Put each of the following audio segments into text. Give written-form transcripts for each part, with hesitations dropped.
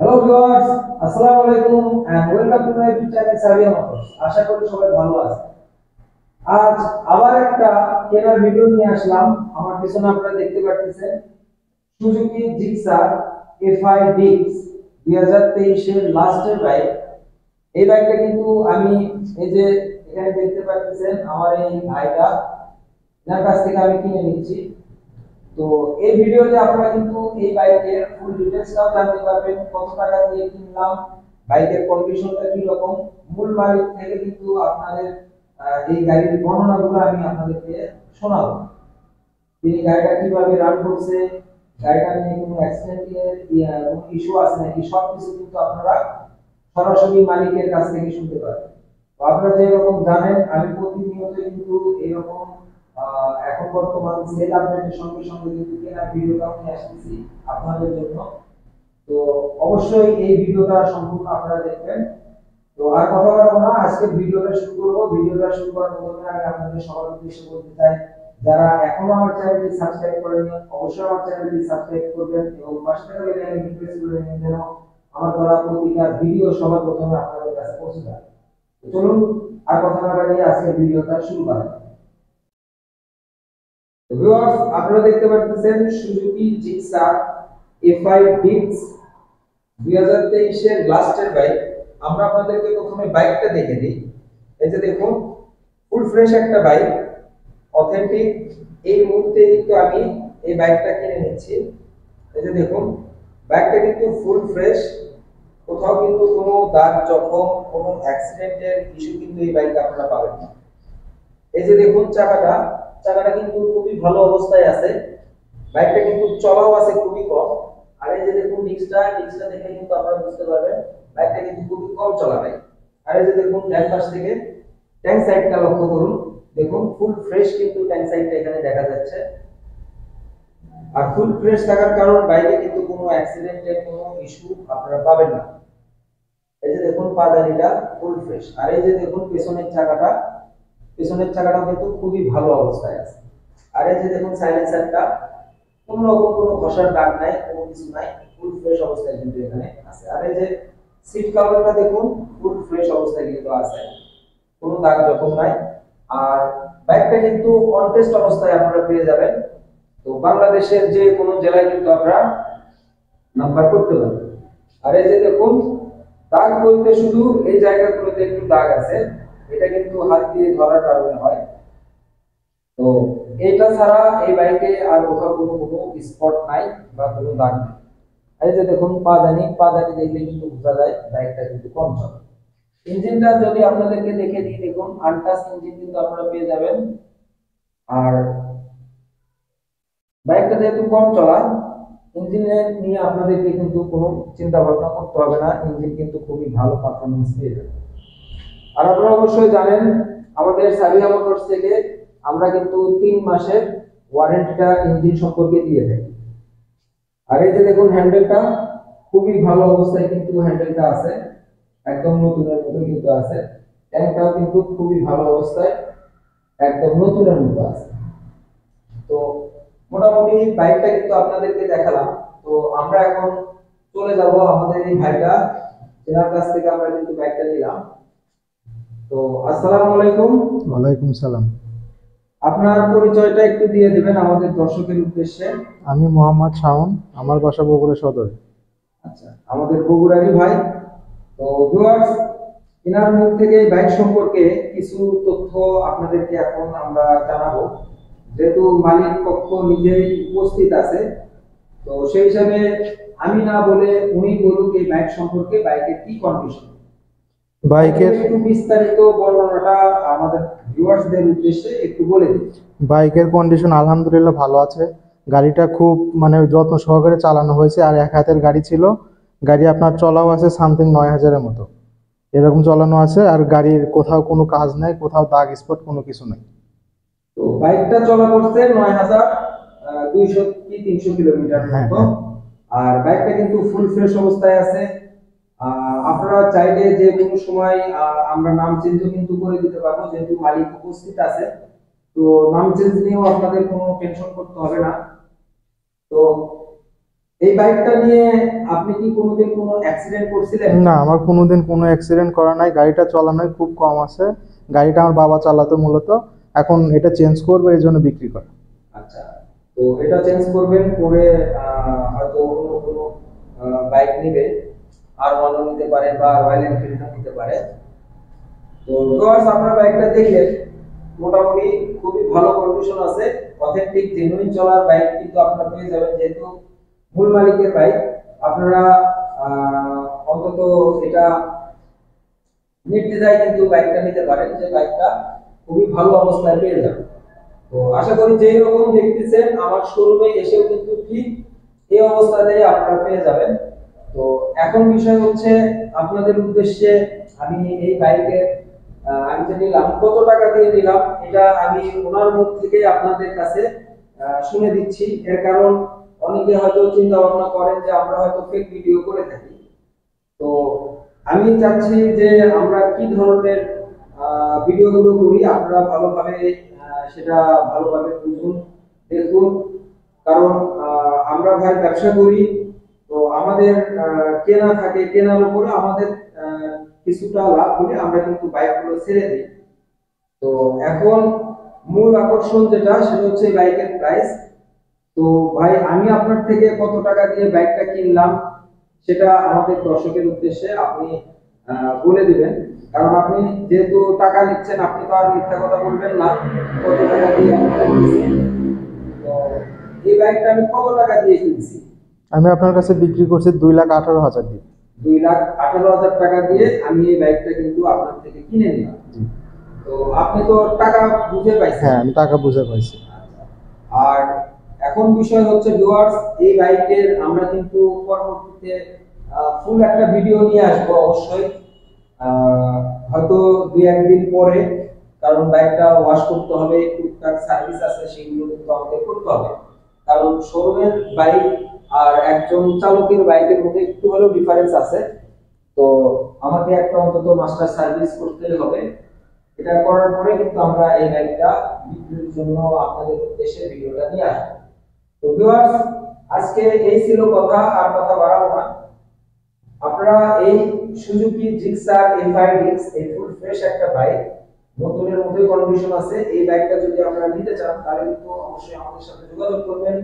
Hello viewers, আসসালামু আলাইকুম and welcome to my YouTube channel Sabiya Motors. আশা করি সবাই ভালো আছেন। আজ আবার একটা কেনার ভিডিও নিয়ে আসলাম। আমার পিছনে আপনারা দেখতে পাচ্ছেন সুজুকি জিক্সার এফআই ডিক্স 2023 এর লাস্টের বাইক। এই বাইকটা কিন্তু আমি এই যে এখানে দেখতে পাচ্ছেন আমার এই ভাইটা যার কাছ থেকে আমি কিনে নিচ্ছি। তো এই ভিডিওতে আপনারা কিন্তু এই বাইকের ফুল ডিটেইলসটাও জানতে পারবেন, কত টাকা দিয়ে কিনলাম, বাইকের কন্ডিশনটা কি রকম। মূল মালিক থেকে কিন্তু আপনাদের এই গাড়ির বর্ণনাগুলো আমি আপনাদেরকে শোনাবো। তিনি গাড়িটা কিভাবে রান করছে, গাড়িটা নিয়ে কোনো অ্যাক্সিডেন্টের কোনো ইস্যু আছে নাকি, সবকিছু কিন্তু আপনারা সরাসরি মালিকের কাছ থেকে শুনতে পারবেন। তো আপনারা যেরকম জানেন আমি প্রতিনিয়ত কিন্তু এরকম এখন বর্তমান সেল আপডেটের সঙ্গে সঙ্গে কিন্তু কেনার ভিডিওটা নিয়ে আসতেছি আপনাদের জন্য। তো অবশ্যই এই ভিডিওটা সম্পূর্ণ আপনারা দেখবেন। তো আর কথা বলবো না, আজকে ভিডিওটা শুরু করব। ভিডিওটা শুরু করার প্রথমে আমি আপনাদের সবার উদ্দেশ্যে বলতে চাই, যারা এখনো আমার চ্যানেলটি সাবস্ক্রাইব করেনি অবশ্যই আমার চ্যানেলটি সাবস্ক্রাইব করবেন এবং পাশে থাকা বেল আইকনটি প্রেস করে দিন যেন আমার করা প্রতিটা ভিডিও সবার প্রথমে আপনাদের কাছে পৌঁছে যায়। তো চলুন আর কথা না বাড়িয়ে আজকের ভিডিওটা শুরু করা যাক। তো ভিউয়ার্স, আপনারা দেখতে পাচ্ছেন সুজুকি জিক্সার এফআই ডিক্স 2023 এর লাস্টের বাইক। আমরা আপনাদেরকে প্রথমে বাইকটা দেখে দিই। এই যে দেখুন, ফুল ফ্রেশ একটা বাইক, অথেন্টিক। এই মুহূর্তে কিন্তু আমি এই বাইকটা কিনে নিচ্ছি। এই যে দেখুন, বাইকটা কিন্তু ফুল ফ্রেশ, কোথাও কিন্তু কোনো দাগ জখম কোনো অ্যাক্সিডেন্টের ইস্যু কিন্তু এই বাইকে আপনারা পাবেন না। এই যে দেখুন চাকাটা, চাকাটা কিন্তু খুবই ভালো অবস্থায় আছে। বাইকটা কিন্তু চলাও আছে খুবই কম। আর এই যে দেখুন ডিস্কটা, ডিস্কটা দেখে কিন্তু আপনারা বুঝতে পারবেন বাইকটা কিন্তু খুবই কম চলা বাইক। আর এই যে দেখুন ডান পাশ থেকে ট্যাঙ্ক সাইডটা লক্ষ্য করুন, দেখুন ফুল ফ্রেশ কিন্তু ট্যাঙ্ক সাইডটা এখানে দেখা যাচ্ছে। আর ফুল ফ্রেশ থাকার কারণ বাইকে কিন্তু কোনো অ্যাক্সিডেন্টের কোনো ইস্যু আপনারা পাবেন না। এই যে দেখুন পাদানিটা ফুল ফ্রেশ। আর এই যে দেখুন পেছনের চাকাটা, পেছনের চাকাটা কিন্তু খুবই ভালো অবস্থায় আছে। আর এই যে দেখুন সাইলেন্সারটা, কোনো রকম কোনো ঘষার দাগ নাই, কোনো কিছু নাই, ফুল ফ্রেশ অবস্থায় কিন্তু এখানে আছে। আর এই যে সিট কভারটা দেখুন ফুল ফ্রেশ অবস্থায় কিন্তু আছে, কোনো দাগ যখন নাই। আর বাইকটা কিন্তু অন টেস্ট অবস্থায় আপনারা পেয়ে যাবেন। তো বাংলাদেশের যে কোনো জেলায় কিন্তু আপনারা নাম্বার করতে পারবেন। আর এই যে দেখুন দাগ বলতে শুধু এই জায়গাগুলোতে একটু দাগ আছে, এটা কিন্তু হাত দিয়ে ধরার কারণে হয়। তো এটা ছাড়া এই বাইকে আর কোথাও কোনো কোনো স্পট নাই বা কোনো দাগ নেই। এই যে দেখুন পাদানি, পাদানি দেখলে কিন্তু বোঝা যায় বাইকটা কিন্তু কম চলে। ইঞ্জিনটা যদি আপনাদেরকে দেখে দিই, দেখুন আনটাচ ইঞ্জিন কিন্তু আপনারা পেয়ে যাবেন। আর বাইকটা যেহেতু কম চলা, ইঞ্জিনে নিয়ে আপনাদেরকে কিন্তু কোনো চিন্তা ভাবনা করতে হবে না, ইঞ্জিন কিন্তু খুবই ভালো পারফরমেন্স পেয়ে যাবে। আর আপনারা অবশ্যই জানেন আমাদের সাবিয়া মোটরস থেকে আমরা কিন্তু 3 মাসের ওয়ারেন্টিটা ইঞ্জিন সম্পর্কে দিয়ে থাকি। আর এই যে দেখুন হ্যান্ডেলটা খুবই ভালো অবস্থায় কিন্তু হ্যান্ডেলটা আছে, একদম নতুনের মতো কিন্তু আছে। ট্যাঙ্কটাও কিন্তু খুবই ভালো অবস্থায়, একদম নতুনের মতো আছে। তো মোটামুটি বাইকটা কিন্তু আপনাদেরকে দেখালাম। তো আমরা এখন চলে যাব আমাদের এই ভাইটা যেনার কাছ থেকে আমরা কিন্তু বাইকটা নিলাম। তো আসসালামু আলাইকুম। ওয়ালাইকুম সালাম। আপনার পরিচয়টা একটু দিয়ে দিবেন আমাদের দর্শকের উদ্দেশ্যে। আমি মোহাম্মদ শাওন, আমার বাসা বগুড়া সদরে। আচ্ছা, আমাদের বগুড়ারই ভাই। তো ভিউয়ার্স, এনার মুখ থেকে এই বাইক সম্পর্কে কিছু তথ্য আপনাদেরকে এখন আমরা জানাবো, যেহেতু মালিক পক্ষ নিজেই উপস্থিত আছে। তো সেই হিসাবে আমি না বলে উনি বলুক এই বাইক সম্পর্কে, বাইকের কি কন্ডিশন। বাইকের বাইকের একটু বিস্তারিত বর্ণনাটা আমাদের ভিউয়ার্সদের উদ্দেশ্যে একটু বলে দিন। বাইকের কন্ডিশন আলহামদুলিল্লাহ ভালো আছে। গাড়িটা খুব মানে যত্ন সহকারে চালানো হয়েছে, আর এক হাতের গাড়ি ছিল। গাড়ি আপনার চলাও আছে সামথিং 9,000-এর মতো এরকম চালানো আছে। আর গাড়ির কোথাও কোনো কাজ নাই, কোথাও দাগ স্পট কোনো কিছু নাই। তো বাইকটা চলা করছে 9,200 কি 300 কিলোমিটার হ্যাঁ মতো। হ্যাঁ। আর বাইকটা কিন্তু ফুল ফ্রেশ অবস্থায় আছে। আপনারা চাইলে যে কোনো সময় আমরা নাম চেঞ্জও কিন্তু করে দিতে পারবো, যেহেতু মালিক উপস্থিত আছে। তো নাম চেঞ্জ নিয়েও আপনাদের কোনো টেনশন করতে হবে না। তো এই বাইকটা নিয়ে আপনি কি কোনোদিন কোনো অ্যাক্সিডেন্ট করছিলেন? না, আমার কোনোদিন কোনো অ্যাক্সিডেন্ট করা নাই, গাড়িটা চালানোই খুব কম আছে। গাড়িটা আমার বাবা চালাতো মূলত, এখন এটা চেঞ্জ করবে এই জন্য বিক্রি করা। আচ্ছা, তো এটা চেঞ্জ করবেন করে হয়তো অন্য কোনো বাইক নিবে, আর ওয়ানও নিতে পারে বা রয়্যাল এনফিল্ড নিতে পারে। তো ভিউয়ার্স, আপনারা বাইকটা দেখলেন, মোটামুটি খুবই ভালো কন্ডিশন আছে, অথেন্টিক জেনুইন চলার বাইক কিন্তু আপনারা পেয়ে যাবেন, যেহেতু মূল মালিকের বাইক। আপনারা অন্তত এটা নির্দ্বিধায় কিন্তু বাইকটা নিতে পারেন, যে বাইকটা খুবই ভালো অবস্থায় পেয়ে যাবেন। তো আশা করি যেই রকম দেখতেছেন আমার শোরুমে এসেও কিন্তু ঠিক এই অবস্থাতেই আপনারা পেয়ে যাবেন। তো এখন বিষয় হচ্ছে, আপনাদের উদ্দেশ্যে আমি এই বাইকের আমি যে নিলাম, কত টাকা দিয়ে নিলাম, এটা আমি ওনার মুখ থেকে আপনাদের কাছে শুনে দিচ্ছি। এর কারণ অনেকে হয়তো চিন্তা ভাবনা করেন যে আমরা হয়তো ফেক ভিডিও করে থাকি। তো আমি চাচ্ছি যে আমরা কি ধরনের ভিডিওগুলো করি, আপনারা ভালোভাবে সেটা ভালোভাবে বুঝুন, দেখুন। কারণ আমরা ভাই ব্যবসা করি, তো আমাদের কেনা থাকে, কেনার উপরে আমাদের কিছুটা লাভ হলে আমরা কিন্তু বাইকগুলো ছেড়ে দিই। তো এখন মূল আকর্ষণ যেটা, সেটা হচ্ছে বাইকের প্রাইস। তো ভাই, আমি আপনার থেকে কত টাকা দিয়ে বাইকটা কিনলাম সেটা আমাদের দর্শকের উদ্দেশ্যে আপনি বলে দিবেন। কারণ আপনি যেহেতু টাকা নিচ্ছেন, আপনি তো আর মিথ্যা কথা বলবেন না। কত টাকা দিয়ে আপনারা কিনছেন? তো এই বাইকটা আমি কত টাকা দিয়ে কিনছি? আমি আপনার কাছে বিক্রি করছি 2,18,000 দিয়ে। 2,18,000 টাকা দিয়ে আমি এই বাইকটা কিন্তু আপনার থেকে কিনে নিলাম। তো আপনি তো টাকা বুঝে পাইছেন। হ্যাঁ, আমি টাকা বুঝে পাইছি। আর এখন বিষয় হচ্ছে ভিউয়ার্স, এই বাইকের আমরা কিন্তু পরবর্তীতে ফুল একটা ভিডিও নিয়ে আসবো অবশ্যই, হয়তো 2-1 দিন পরে। কারণ বাইকটা ওয়াশ করতে হবে, টুকটাক সার্ভিস আছে, সেগুলো কিন্তু আমাদের করতে হবে। কারণ শোরুমের বাইক আর একজন চালকের বাইকের মধ্যে একটু হলেও ডিফারেন্স আছে। তো আমাকে একটা অন্তত মাস্টার সার্ভিস করতে হবে। এটা করার পরে কিন্তু আমরা এই বাইকটা বিক্রির জন্য আপনাদের উদ্দেশ্যে ভিডিওটা নিয়ে আসবো। তো ভিউয়ার্স, আজকে এই ছিল কথা, আর কথা বাড়াবো না। আপনারা এই সুজুকি জিক্সার এফআইডিক্স, এই ফুল ফ্রেশ একটা বাইক, নতুনের মধ্যে কন্ডিশন আছে। এই বাইকটা যদি আপনারা নিতে চান, তাহলে কিন্তু অবশ্যই আমাদের সাথে যোগাযোগ করবেন।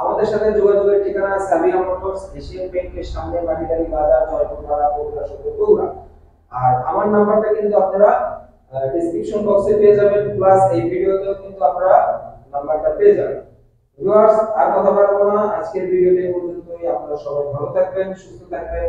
আমাদের সাথে যোগাযোগের ঠিকানা সাবিয়া মোটরস, এশিয়ান পেইন্টের সামনে, মাটিগাড়ি বাজার, জয়পুরপাড়া, বগুড়া সদর, বগুড়া। আর আমার নাম্বারটা কিন্তু আপনারা ডেসক্রিপশন বক্সে পেয়ে যাবেন, প্লাস এই ভিডিওতেও কিন্তু আপনারা নাম্বারটা পেয়ে যাবেন। ভিউয়ার্স, আর কথা বলবো না, আজকের ভিডিওটা এই পর্যন্তই। আপনারা সবাই ভালো থাকবেন, সুস্থ থাকবেন।